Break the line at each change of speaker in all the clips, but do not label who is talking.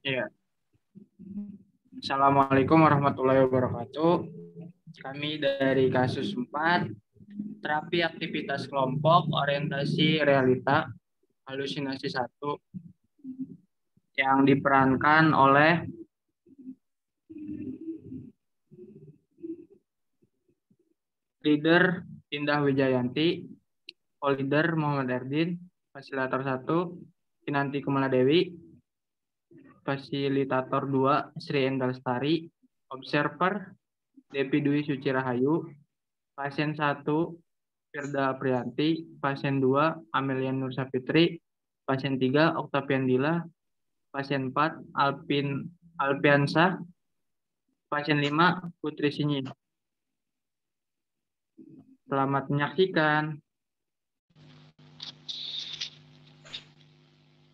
Ya, Assalamualaikum warahmatullahi wabarakatuh. Kami dari kasus 4, terapi aktivitas kelompok, orientasi realita, halusinasi 1, yang diperankan oleh leader Indah Wijayanti, co-leader Muhammad Erdin, fasilitator 1, Kinanti Kumaladewi, fasilitator 2, Sri Endal Lestari, observer, Devi Dwi Suci Rahayu, pasien 1, Firda Priyanti, pasien 2, Amelia Nur Sapitri, pasien 3, Oktavian Dila, pasien 4, Alpiansah, pasien 5, Putri Sinyi. Selamat menyaksikan.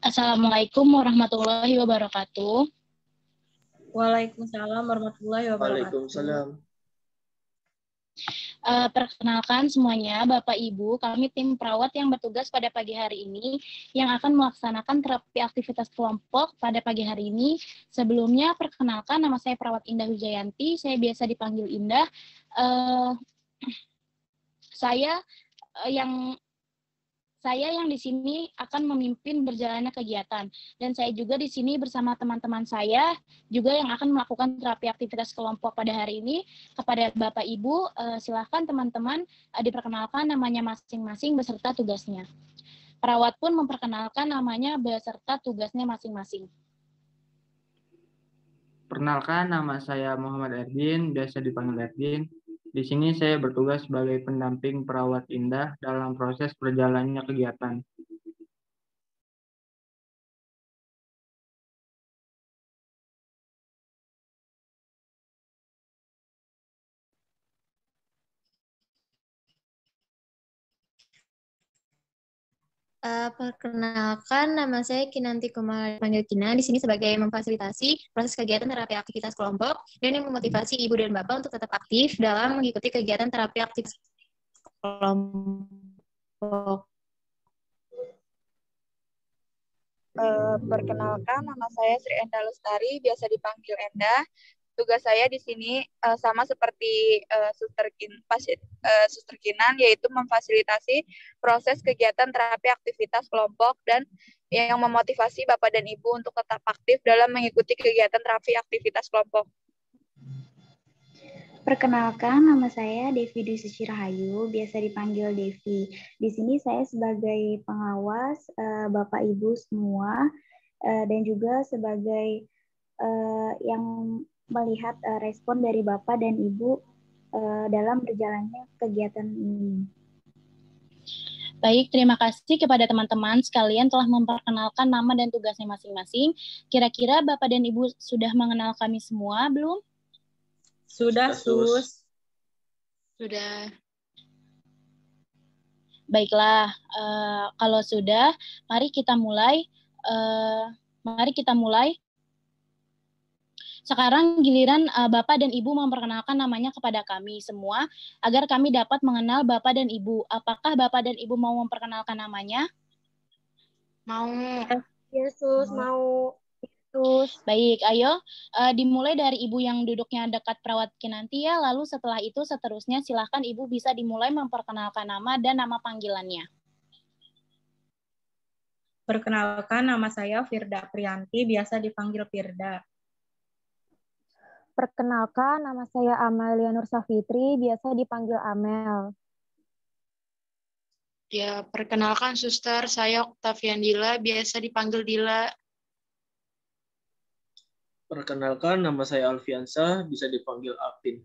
Assalamualaikum warahmatullahi wabarakatuh.
Waalaikumsalam warahmatullahi wabarakatuh.
Waalaikumsalam.
Perkenalkan semuanya, Bapak Ibu, kami tim perawat yang bertugas pada pagi hari ini yang akan melaksanakan terapi aktivitas kelompok pada pagi hari ini. Sebelumnya, perkenalkan nama saya Perawat Indah Wijayanti, saya biasa dipanggil Indah. Saya yang di sini akan memimpin berjalannya kegiatan, dan saya juga di sini bersama teman-teman saya juga yang akan melakukan terapi aktivitas kelompok pada hari ini. Kepada Bapak Ibu, silakan teman-teman diperkenalkan namanya masing-masing beserta tugasnya. Perawat pun memperkenalkan namanya beserta tugasnya masing-masing.
Perkenalkan, nama saya Muhammad Erdin, biasa dipanggil Erdin. Di sini saya bertugas sebagai pendamping perawat Indah dalam proses berjalannya kegiatan.
Perkenalkan, nama saya Kinanti Kumaladewi, panggil Kina. Di sini sebagai memfasilitasi proses kegiatan terapi aktivitas kelompok dan yang memotivasi ibu dan bapak untuk tetap aktif dalam mengikuti kegiatan terapi aktivitas kelompok.
Perkenalkan, nama saya Sri Endal Lestari, biasa dipanggil Endah. Tugas saya di sini sama seperti Suster Kinan, yaitu memfasilitasi proses kegiatan terapi aktivitas kelompok dan yang memotivasi Bapak dan Ibu untuk tetap aktif dalam mengikuti kegiatan terapi aktivitas kelompok.
Perkenalkan, nama saya Devi Dwi Suci Rahayu, biasa dipanggil Devi. Di sini saya sebagai pengawas Bapak Ibu semua dan juga sebagai yang melihat respon dari Bapak dan Ibu dalam berjalannya kegiatan ini.
Baik, terima kasih kepada teman-teman sekalian telah memperkenalkan nama dan tugasnya masing-masing. Kira-kira Bapak dan Ibu sudah mengenal kami semua belum?
Sudah, Sus.
Sudah. Baiklah, kalau sudah, mari kita mulai. Sekarang giliran Bapak dan Ibu memperkenalkan namanya kepada kami semua agar kami dapat mengenal Bapak dan Ibu. Apakah Bapak dan Ibu mau memperkenalkan namanya?
Mau.
Yesus, mau. Yesus.
Baik, ayo dimulai dari Ibu yang duduknya dekat perawat Kinanti ya. Lalu setelah itu seterusnya silahkan Ibu bisa dimulai memperkenalkan nama dan nama panggilannya.
Perkenalkan, nama saya Firda Priyanti, biasa dipanggil Firda.
Perkenalkan, nama saya Amelia Nur Sapitri, biasa dipanggil Amel.
Ya, perkenalkan Suster, saya Oktavian Dila, biasa dipanggil Dila.
Perkenalkan, nama saya Alfiansah, bisa dipanggil Apin.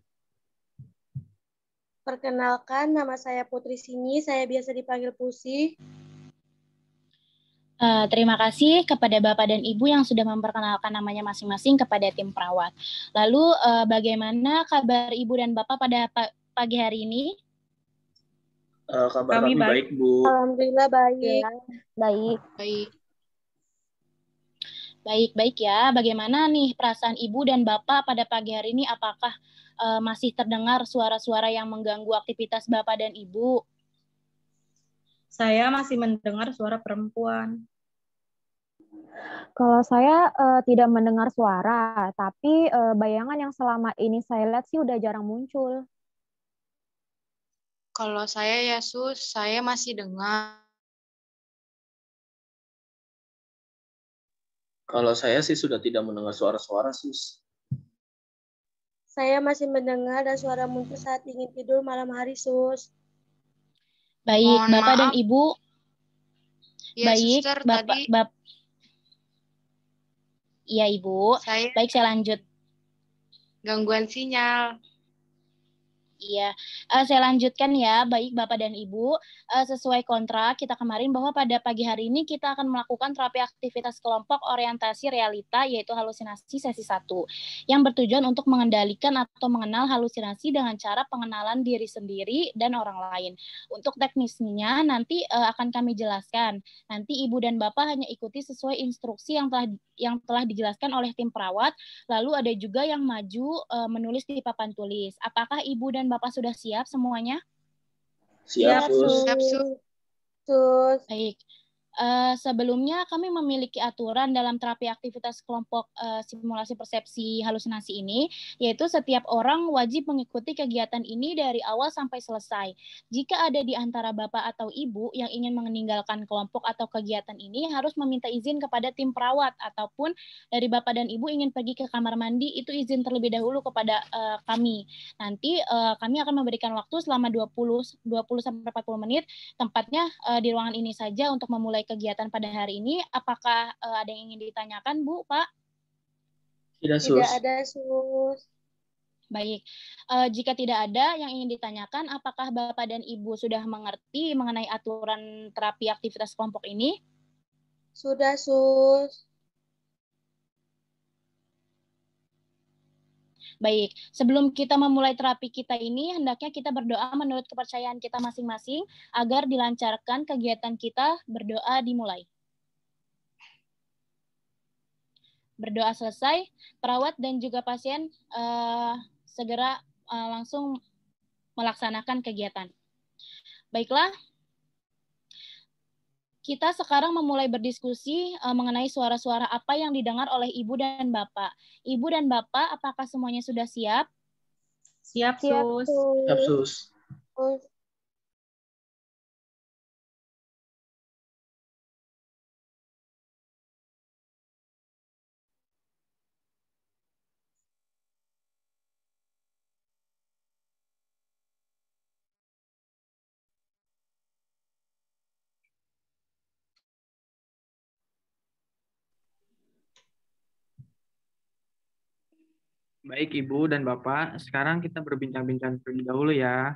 Perkenalkan, nama saya Putri Sinyi, saya biasa dipanggil Pusi.
Terima kasih kepada Bapak dan Ibu yang sudah memperkenalkan namanya masing-masing kepada tim perawat. Lalu bagaimana kabar Ibu dan Bapak pada pagi hari ini?
Kabar kami baik, Bu.
Alhamdulillah baik.
Baik.
Baik ya. Bagaimana nih perasaan Ibu dan Bapak pada pagi hari ini? Apakah masih terdengar suara-suara yang mengganggu aktivitas Bapak dan Ibu?
Saya masih mendengar suara perempuan.
Kalau saya tidak mendengar suara, tapi bayangan yang selama ini saya lihat sih udah jarang muncul.
Kalau saya ya Sus, saya masih dengar.
Kalau saya sih sudah tidak mendengar suara-suara, Sus.
Saya masih mendengar dan suara muncul saat ingin tidur malam hari, Sus.
Baik,
Mohon
Bapak dan
maaf.
Ibu.
Ya,
Baik,
Suster,
Bapak,
tadi
iya Ibu.
saya
Baik, saya lanjut.
gangguan sinyal.
Iya, saya lanjutkan ya. Baik Bapak dan Ibu, sesuai kontrak kita kemarin bahwa pada pagi hari ini kita akan melakukan terapi aktivitas kelompok orientasi realita yaitu halusinasi sesi 1 yang bertujuan untuk mengendalikan atau mengenal halusinasi dengan cara pengenalan diri sendiri dan orang lain. Untuk teknisnya nanti akan kami jelaskan. Nanti Ibu dan Bapak hanya ikuti sesuai instruksi yang telah dijelaskan oleh tim perawat. Lalu ada juga yang maju menulis di papan tulis. Apakah Ibu dan Bapak sudah siap semuanya?
Siap, Sus.
Siap, Sus.
Sus.
Baik. Sebelumnya kami memiliki aturan dalam terapi aktivitas kelompok simulasi persepsi halusinasi ini, yaitu setiap orang wajib mengikuti kegiatan ini dari awal sampai selesai. Jika ada di antara Bapak atau Ibu yang ingin meninggalkan kelompok atau kegiatan ini, harus meminta izin kepada tim perawat, ataupun dari Bapak dan Ibu ingin pergi ke kamar mandi, itu izin terlebih dahulu kepada kami. Nanti kami akan memberikan waktu selama 20-40 menit, tempatnya di ruangan ini saja untuk memulai kegiatan pada hari ini. Apakah ada yang ingin ditanyakan, Bu, Pak?
Tidak, Sus.
Tidak ada, Sus.
Baik, jika tidak ada yang ingin ditanyakan, apakah Bapak dan Ibu sudah mengerti mengenai aturan terapi aktivitas kelompok ini?
Sudah, Sus.
Baik, sebelum kita memulai terapi kita ini, hendaknya kita berdoa menurut kepercayaan kita masing-masing agar dilancarkan kegiatan kita. Berdoa dimulai. Berdoa selesai, perawat dan juga pasien segera langsung melaksanakan kegiatan. Baiklah, kita sekarang memulai berdiskusi mengenai suara-suara apa yang didengar oleh Ibu dan Bapak. Ibu dan Bapak, apakah semuanya sudah siap?
Siap, Sus.
Siap, Sus.
Baik Ibu dan Bapak, sekarang kita berbincang-bincang terlebih dahulu ya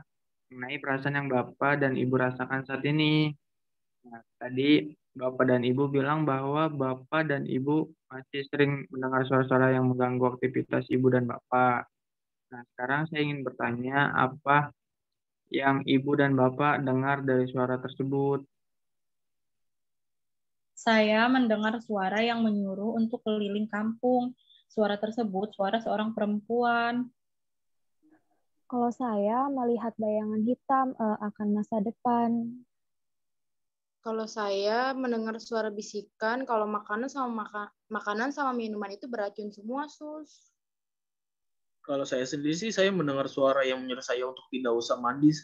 mengenai perasaan yang Bapak dan Ibu rasakan saat ini. Nah, tadi Bapak dan Ibu bilang bahwa Bapak dan Ibu masih sering mendengar suara-suara yang mengganggu aktivitas Ibu dan Bapak. Nah, sekarang saya ingin bertanya apa yang Ibu dan Bapak dengar dari suara tersebut.
Saya mendengar suara yang menyuruh untuk keliling kampung. Suara tersebut suara seorang perempuan.
Kalau saya melihat bayangan hitam akan masa depan.
Kalau saya mendengar suara bisikan, kalau makanan sama minuman itu beracun semua, Sus.
Kalau saya sendiri sih, saya mendengar suara yang menyuruh saya untuk tidak usah mandi.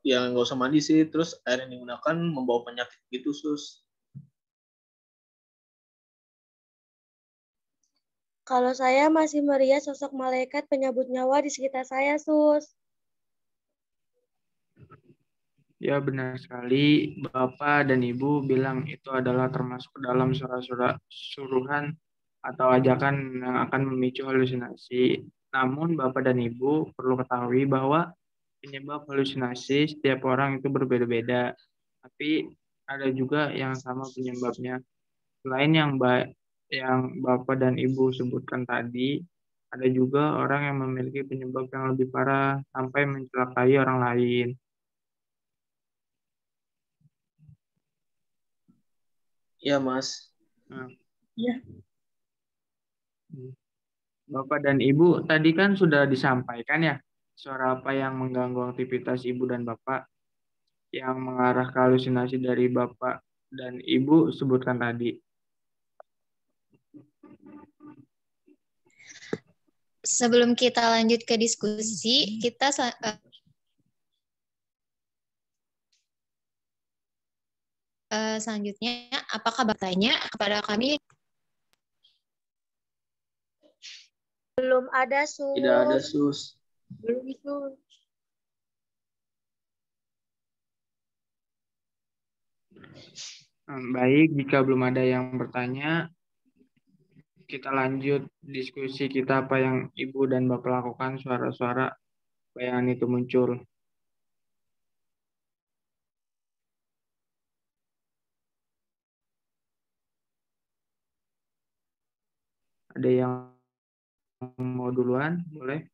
Yang nggak usah mandi sih, terus air yang digunakan membawa penyakit gitu, Sus.
Kalau saya masih melihat sosok malaikat penyabut nyawa di sekitar saya, Sus.
Ya benar sekali, Bapak dan Ibu bilang itu adalah termasuk dalam suruhan atau ajakan yang akan memicu halusinasi. Namun Bapak dan Ibu perlu ketahui bahwa penyebab halusinasi setiap orang itu berbeda-beda. Tapi ada juga yang sama penyebabnya. Selain yang Bapak dan Ibu sebutkan tadi, ada juga orang yang memiliki penyebab yang lebih parah sampai mencelakai orang lain.
Iya, Mas.
Iya.
Bapak dan Ibu tadi kan sudah disampaikan ya, suara apa yang mengganggu aktivitas Ibu dan Bapak yang mengarah ke halusinasi dari Bapak dan Ibu sebutkan tadi.
Sebelum kita lanjut ke diskusi, kita selanjutnya, apakah bertanya kepada kami?
Belum ada, Sus.
Tidak ada, Sus.
Belum, Sus.
Baik, jika belum ada yang bertanya, kita lanjut diskusi kita apa yang Ibu dan Bapak lakukan, suara-suara bayangan itu muncul. Ada yang mau duluan? Boleh?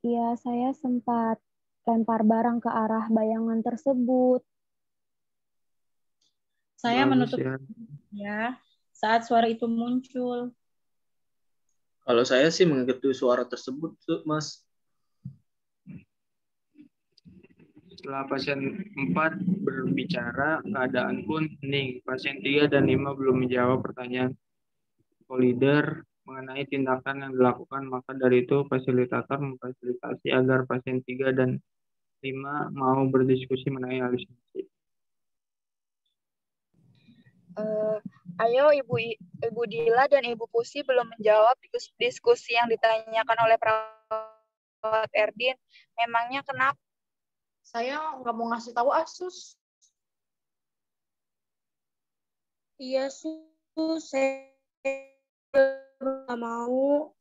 Iya, saya sempat lempar barang ke arah bayangan tersebut.
Saya
Bagus
menutup
ya.
ya saat suara itu muncul.
Kalau saya sih mengikuti suara tersebut, Mas.
Setelah pasien 4 berbicara, keadaan pun hening. Pasien 3 dan 5 belum menjawab pertanyaan co-leader mengenai tindakan yang dilakukan, maka dari itu fasilitator memfasilitasi agar pasien 3 dan 5 mau berdiskusi mengenai halusinasi.
Ayo Ibu Dila dan Ibu Pusi belum menjawab diskusi yang ditanyakan oleh perawat Erdin. Memangnya kenapa?
Saya nggak mau ngasih tahu Sus.
Iya, Sus. Saya nggak mau.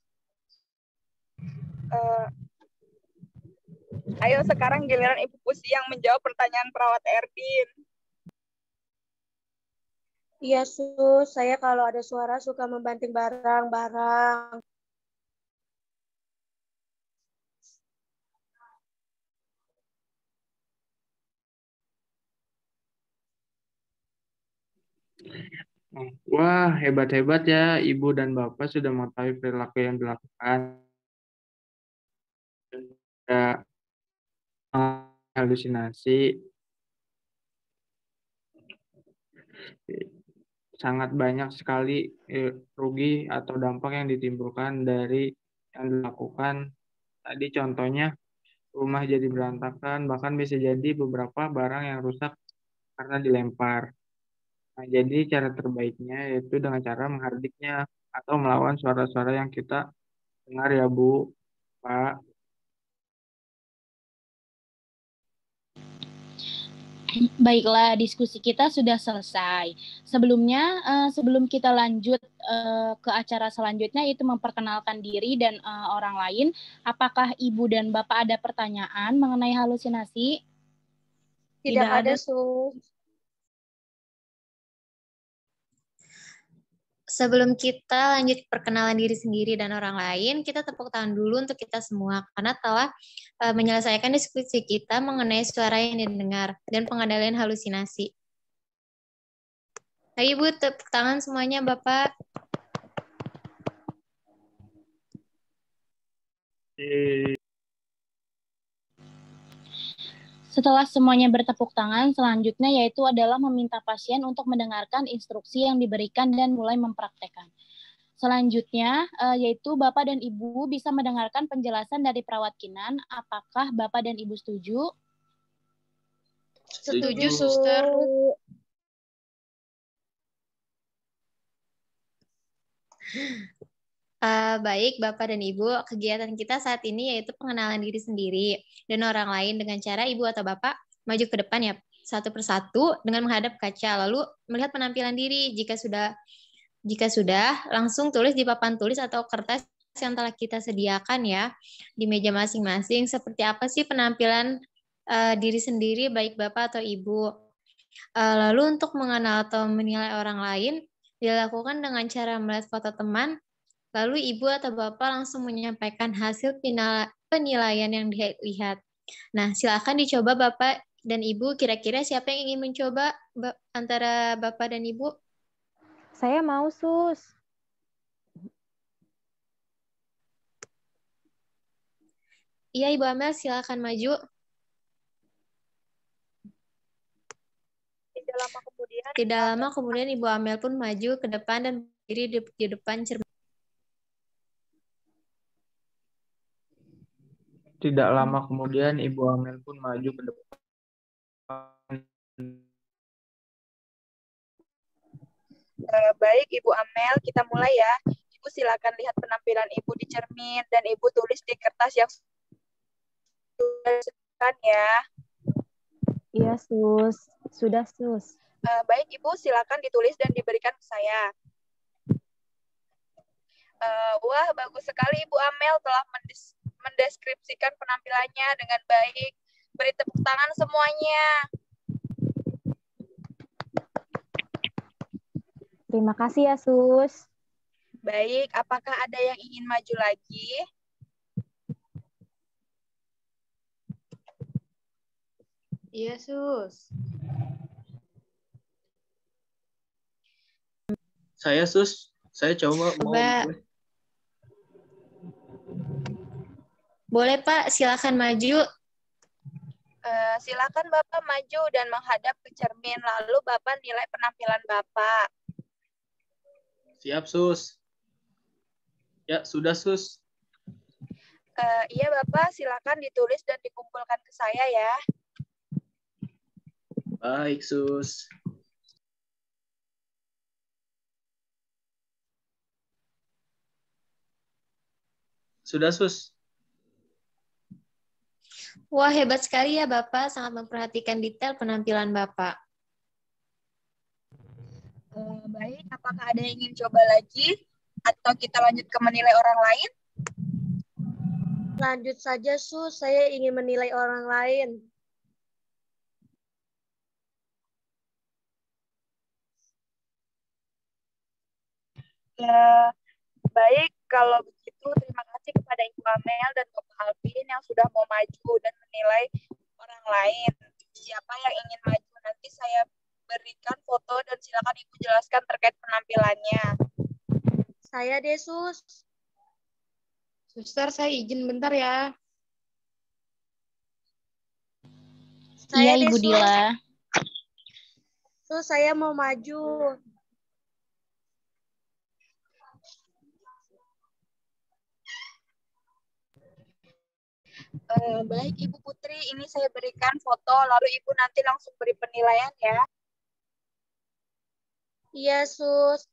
Ayo sekarang giliran Ibu Pusi yang menjawab pertanyaan perawat Erdin.
Iya, Sus. Saya kalau ada suara suka membanting barang-barang.
Wah, hebat-hebat ya Ibu dan Bapak sudah mengetahui perilaku yang dilakukan. Ada halusinasi. Sangat banyak sekali rugi atau dampak yang ditimbulkan dari yang dilakukan. Tadi contohnya rumah jadi berantakan, bahkan bisa jadi beberapa barang yang rusak karena dilempar. Nah, jadi cara terbaiknya yaitu dengan cara menghardiknya atau melawan suara-suara yang kita dengar ya Bu, Pak.
Baiklah, diskusi kita sudah selesai. Sebelumnya, sebelum kita lanjut ke acara selanjutnya, yaitu memperkenalkan diri dan orang lain, apakah Ibu dan Bapak ada pertanyaan mengenai halusinasi?
Tidak ada, Sus.
Sebelum kita lanjut perkenalan diri sendiri dan orang lain, kita tepuk tangan dulu untuk kita semua karena telah menyelesaikan diskusi kita mengenai suara yang didengar dan pengendalian halusinasi. Ayo Ibu, tepuk tangan semuanya Bapak.
Setelah semuanya bertepuk tangan, selanjutnya yaitu adalah meminta pasien untuk mendengarkan instruksi yang diberikan dan mulai mempraktekkan. Selanjutnya, yaitu Bapak dan Ibu bisa mendengarkan penjelasan dari perawat Kinan. Apakah Bapak dan Ibu setuju?
Setuju, Suster.
Baik, Bapak dan Ibu, kegiatan kita saat ini yaitu pengenalan diri sendiri dan orang lain dengan cara Ibu atau Bapak maju ke depan ya, satu persatu dengan menghadap kaca, lalu melihat penampilan diri. Jika sudah, langsung tulis di papan tulis atau kertas yang telah kita sediakan ya, di meja masing-masing, seperti apa sih penampilan diri sendiri, baik Bapak atau Ibu. Lalu untuk mengenal atau menilai orang lain, dilakukan dengan cara melihat foto teman, lalu Ibu atau Bapak langsung menyampaikan hasil penilaian yang dilihat. Nah, silakan dicoba Bapak dan Ibu. Kira-kira siapa yang ingin mencoba antara Bapak dan Ibu?
Saya mau, Sus.
Iya, Ibu Amel, silakan maju.
lama kemudian,
Tidak lama kemudian Ibu Amel pun maju ke depan dan berdiri di depan cermin.
Tidak lama kemudian Ibu Amel pun maju ke depan.
Baik, Ibu Amel, kita mulai ya. Ibu silakan lihat penampilan Ibu di cermin dan Ibu tulis di kertas yang sudah disediakan ya.
Iya, Sus. Sudah, Sus.
Baik, Ibu silakan ditulis dan diberikan ke saya. Wah, bagus sekali Ibu Amel telah mendeskripsikan penampilannya dengan baik. Beri tepuk tangan semuanya.
Terima kasih ya, Sus.
Baik, apakah ada yang ingin maju lagi?
Iya, Sus.
Saya Sus, saya coba mau.
Boleh Pak, silakan maju.
Silakan Bapak maju dan menghadap ke cermin, lalu Bapak nilai penampilan Bapak.
Siap Sus. Ya, sudah Sus.
Iya Bapak, silakan ditulis dan dikumpulkan ke saya ya.
Baik Sus. Sudah Sus.
Wah, hebat sekali ya Bapak, sangat memperhatikan detail penampilan Bapak.
Baik, apakah ada yang ingin coba lagi? Atau kita lanjut ke menilai orang lain?
Lanjut saja, Sus. Saya ingin menilai orang lain.
Baik, kalau begitu terima kasih kepada Ibu Amel dan Bapak Alvin yang sudah mau maju dan menilai orang lain. Siapa yang ingin maju? Nanti saya berikan foto dan silakan Ibu jelaskan terkait penampilannya.
Saya deh, Sus.
Suster, saya izin bentar ya.
Iya,
Saya deh,
Ibu
Sus.
Dila.
Sus, saya mau maju.
Baik, Ibu Putri, ini saya berikan foto, lalu Ibu nanti langsung beri penilaian ya.
Iya, Sus.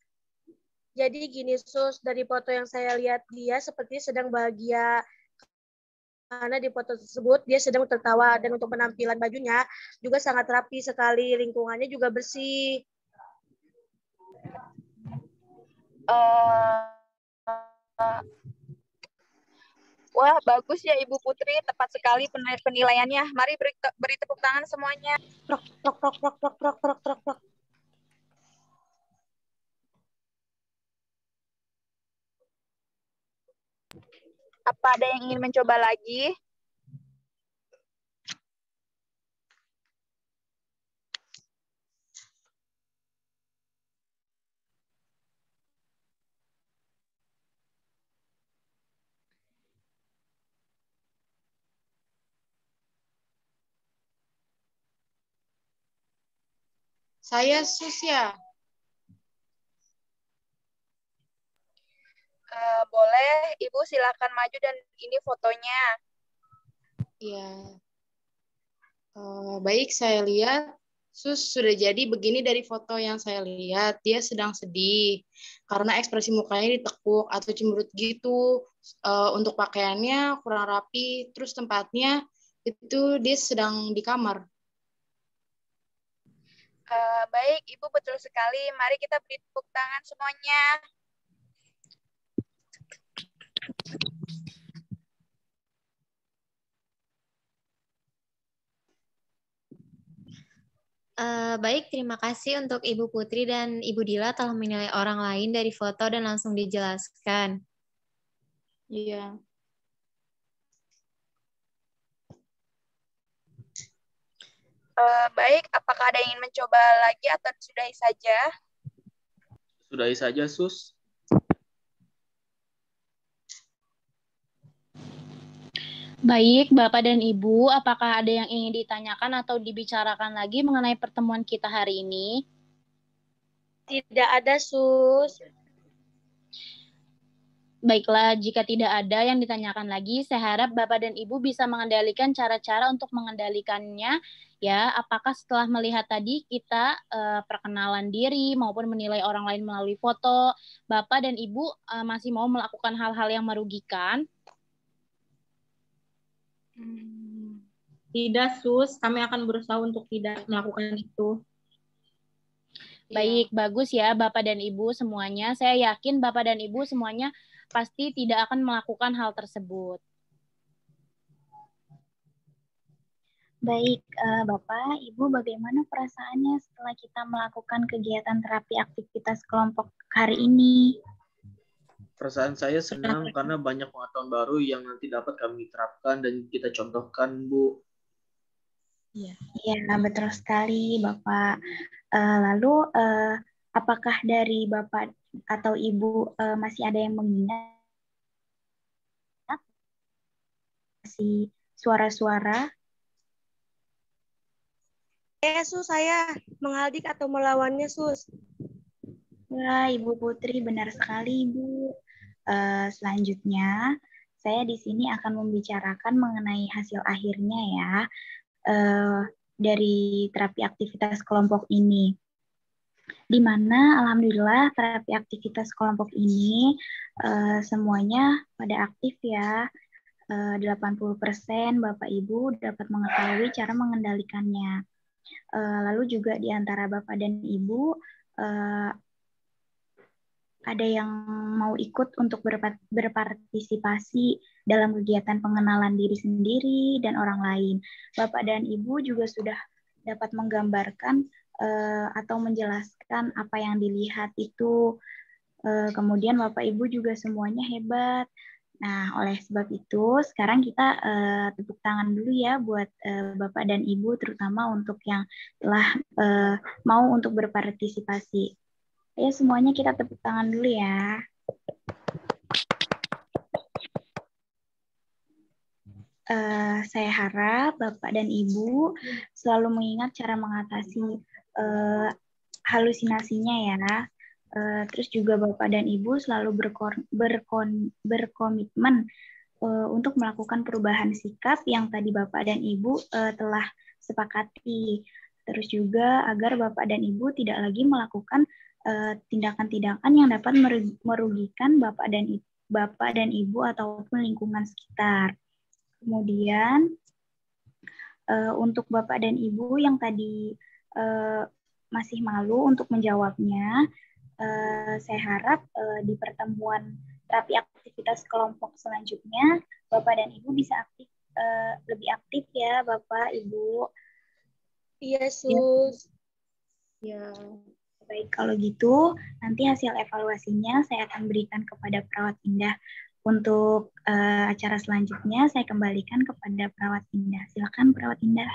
Jadi gini, Sus, dari foto yang saya lihat dia seperti sedang bahagia. Karena di foto tersebut dia sedang tertawa dan untuk penampilan bajunya juga sangat rapi sekali, lingkungannya juga bersih.
Wah, bagus ya Ibu Putri, tepat sekali penilaiannya. Mari beri tepuk tangan semuanya.
Prok, prok, prok, prok, prok, prok, prok, prok, prok.
Apa ada yang ingin mencoba lagi?
Saya Sus ya.
Boleh, Ibu silakan maju dan ini fotonya.
Iya. Baik, saya lihat Sus sudah jadi begini dari foto yang saya lihat. Dia sedang sedih karena ekspresi mukanya ditekuk atau cemberut gitu. Untuk pakaiannya kurang rapi, terus tempatnya itu dia sedang di kamar.
Baik, Ibu betul sekali. Mari kita beri tepuk tangan semuanya.
Baik, terima kasih untuk Ibu Putri dan Ibu Dila telah menilai orang lain dari foto dan langsung dijelaskan.
Iya.
Baik, apakah ada yang ingin mencoba lagi atau sudahi saja?
Sudahi saja Sus.
Baik, Bapak dan Ibu, apakah ada yang ingin ditanyakan atau dibicarakan lagi mengenai pertemuan kita hari ini?
Tidak ada, Sus.
Baiklah, jika tidak ada yang ditanyakan lagi, saya harap Bapak dan Ibu bisa mengendalikan cara-cara untuk mengendalikannya. Ya, apakah setelah melihat tadi kita perkenalan diri maupun menilai orang lain melalui foto, Bapak dan Ibu masih mau melakukan hal-hal yang merugikan?
Tidak, Sus. Kami akan berusaha untuk tidak melakukan itu.
Baik, bagus ya Bapak dan Ibu semuanya. Saya yakin Bapak dan Ibu semuanya pasti tidak akan melakukan hal tersebut.
Baik, Bapak, Ibu, bagaimana perasaannya setelah kita melakukan kegiatan terapi aktivitas kelompok hari ini?
Perasaan saya senang karena banyak pengetahuan baru yang nanti dapat kami terapkan dan kita contohkan, Bu.
Iya, betul sekali, Bapak. Lalu, apakah dari Bapak atau Ibu masih ada yang mengingat si suara-suara?
Sus, saya menghaldik atau melawannya, Sus.
Wah, Ibu Putri, benar sekali, Ibu. Selanjutnya, saya di sini akan membicarakan mengenai hasil akhirnya ya, dari terapi aktivitas kelompok ini. Di mana alhamdulillah terapi aktivitas kelompok ini semuanya pada aktif ya. 80% Bapak Ibu dapat mengetahui cara mengendalikannya. Lalu juga di antara Bapak dan Ibu ada yang mau ikut untuk berpartisipasi dalam kegiatan pengenalan diri sendiri dan orang lain. Bapak dan Ibu juga sudah dapat menggambarkan atau menjelaskan apa yang dilihat itu. Kemudian Bapak Ibu juga semuanya hebat. Nah, oleh sebab itu, sekarang kita tepuk tangan dulu ya buat Bapak dan Ibu, terutama untuk yang telah mau untuk berpartisipasi. Ya, semuanya kita tepuk tangan dulu ya. Saya harap Bapak dan Ibu selalu mengingat cara mengatasi halusinasinya ya. Terus juga Bapak dan Ibu selalu berkomitmen untuk melakukan perubahan sikap yang tadi Bapak dan Ibu telah sepakati. Terus juga agar Bapak dan Ibu tidak lagi melakukan tindakan-tindakan yang dapat merugikan Bapak dan Ibu ataupun lingkungan sekitar. Kemudian untuk Bapak dan Ibu yang tadi masih malu untuk menjawabnya, saya harap di pertemuan terapi aktivitas kelompok selanjutnya, Bapak dan Ibu bisa lebih aktif ya, Bapak, Ibu.
Iya, Sus.
Ya. Baik, kalau gitu, nanti hasil evaluasinya saya akan berikan kepada Perawat Indah. Untuk acara selanjutnya, saya kembalikan kepada Perawat Indah. Silakan, Perawat Indah.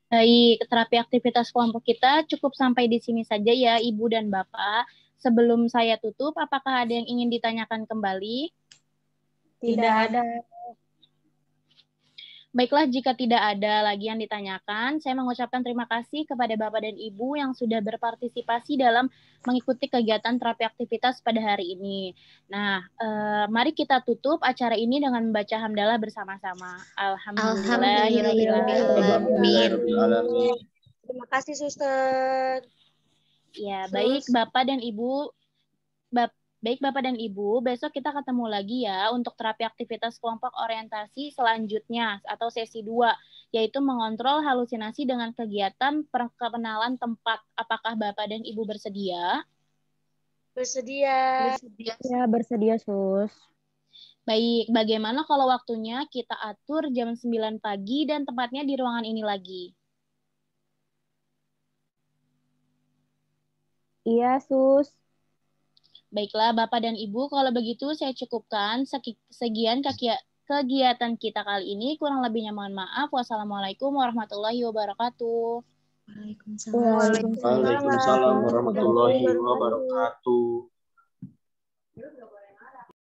Baik, terapi aktivitas kelompok kita cukup sampai di sini saja ya, Ibu dan Bapak. Sebelum saya tutup, apakah ada yang ingin ditanyakan kembali?
Tidak ada.
Baiklah, jika tidak ada lagi yang ditanyakan, saya mengucapkan terima kasih kepada Bapak dan Ibu yang sudah berpartisipasi dalam mengikuti kegiatan terapi aktivitas pada hari ini. Nah, mari kita tutup acara ini dengan membaca hamdalah bersama-sama.
Alhamdulillahirrahmanirrahim. Terima kasih, Suster.
Ya, baik Bapak dan Ibu. Baik Bapak dan Ibu, besok kita ketemu lagi ya untuk terapi aktivitas kelompok orientasi selanjutnya atau sesi 2, yaitu mengontrol halusinasi dengan kegiatan perkenalan tempat. Apakah Bapak dan Ibu bersedia?
Bersedia.
Ya, bersedia, Sus.
Baik, bagaimana kalau waktunya kita atur jam 9 pagi dan tempatnya di ruangan ini lagi?
Iya, Sus.
Baiklah, Bapak dan Ibu, kalau begitu saya cukupkan sekian kegiatan kita kali ini. Kurang lebihnya mohon maaf. Wassalamualaikum warahmatullahi wabarakatuh.
Waalaikumsalam
warahmatullahi wabarakatuh.